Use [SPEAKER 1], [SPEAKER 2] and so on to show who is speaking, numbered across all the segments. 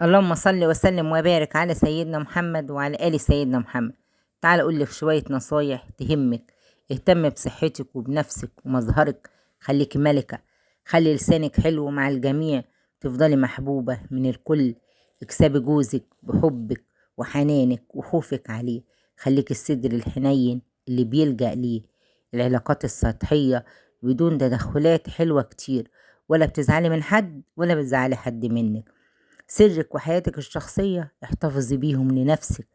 [SPEAKER 1] اللهم صل وسلم وبارك على سيدنا محمد وعلى آل سيدنا محمد. تعال أقول لك شوية نصايح تهمك. اهتم بصحتك وبنفسك ومظهرك، خليك ملكة. خلي لسانك حلو مع الجميع، تفضلي محبوبة من الكل. اكسبي جوزك بحبك وحنانك وخوفك عليه. خليك الصدر الحنين اللي بيلجأ ليه. العلاقات السطحية بدون تدخلات حلوة كتير، ولا بتزعلي من حد ولا بتزعلي حد منك. سرك وحياتك الشخصية احتفظي بيهم لنفسك،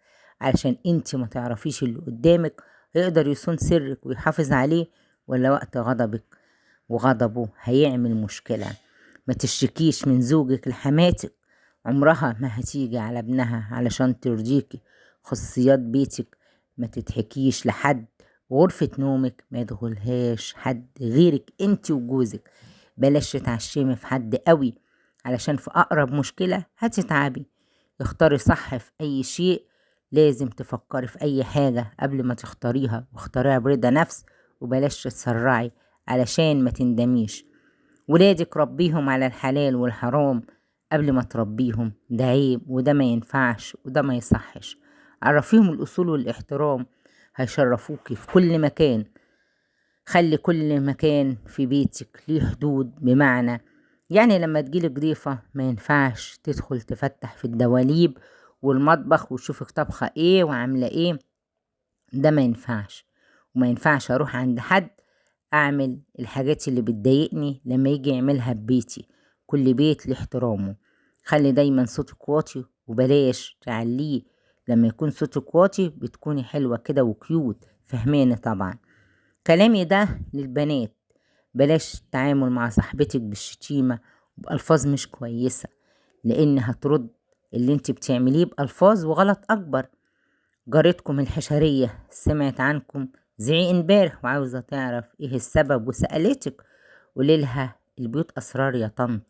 [SPEAKER 1] علشان انتي ما تعرفيش اللي قدامك هيقدر يصون سرك ويحافظ عليه، ولا وقت غضبك وغضبه هيعمل مشكلة. ما تشتكيش من زوجك لحماتك، عمرها ما هتيجي على ابنها علشان ترضيكي. خصوصيات بيتك ما تتحكيش لحد. غرفة نومك ما يدخلهاش حد غيرك انتي وجوزك. بلاش تتعشمي في حد قوي، علشان في أقرب مشكلة هتتعبي. اختاري صح في أي شيء. لازم تفكري في أي حاجة قبل ما تختاريها، واختاريها برضا نفس، وبلاش تتسرعي علشان ما تندميش. ولادك ربيهم على الحلال والحرام قبل ما تربيهم، ده عيب وده ما ينفعش وده ما يصحش. عرفيهم الأصول والاحترام، هيشرفوكي في كل مكان. خلي كل مكان في بيتك ليه حدود، بمعنى يعني لما تجيلك ضيفة ما ينفعش تدخل تفتح في الدواليب والمطبخ وتشوفك طبخة ايه وعاملة ايه، ده ما ينفعش. وما ينفعش اروح عند حد اعمل الحاجات اللي بتضايقني لما يجي يعملها ببيتي. كل بيت له احترامه. خلي دايما صوتك واطي وبلاش تعليه. لما يكون صوتك واطي بتكوني حلوة كده وكيوت، فهماني طبعا. كلامي ده للبنات. بلاش التعامل مع صاحبتك بالشتيمة وبألفاظ مش كويسة، لأن هترد اللي انت بتعمليه بألفاظ وغلط أكبر. جارتكم الحشرية سمعت عنكم زعيق امبارح وعاوزة تعرف ايه السبب وسألتك. قوليلها البيوت أسرار يا طنط.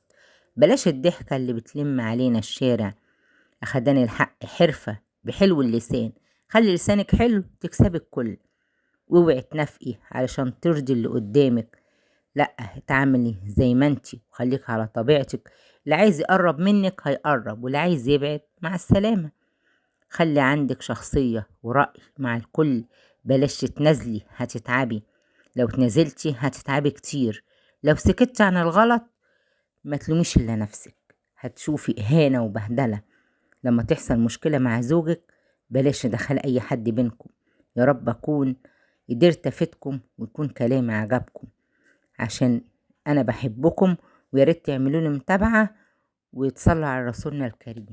[SPEAKER 1] بلاش الضحكة اللي بتلم علينا الشارع. أخداني الحق حرفة بحلو اللسان. خلي لسانك حلو تكسبي الكل. واوعي تنافقي علشان ترضي اللي قدامك. لا، اتعاملي زي ما انتي وخليك على طبيعتك. اللي عايز يقرب منك هيقرب، واللي عايز يبعد مع السلامة. خلي عندك شخصية ورأي مع الكل. بلاش تتنازلي هتتعبي. لو تنازلتي هتتعبي كتير. لو سكتي عن الغلط ما تلوميش الا نفسك، هتشوفي اهانة وبهدلة. لما تحصل مشكلة مع زوجك بلاش تدخل اي حد بينكم. يا رب اكون قدرت افيدكم ويكون كلامي عجبكم، عشان انا بحبكم. وياريت تعملوا لي متابعة ويتصلوا على رسولنا الكريم.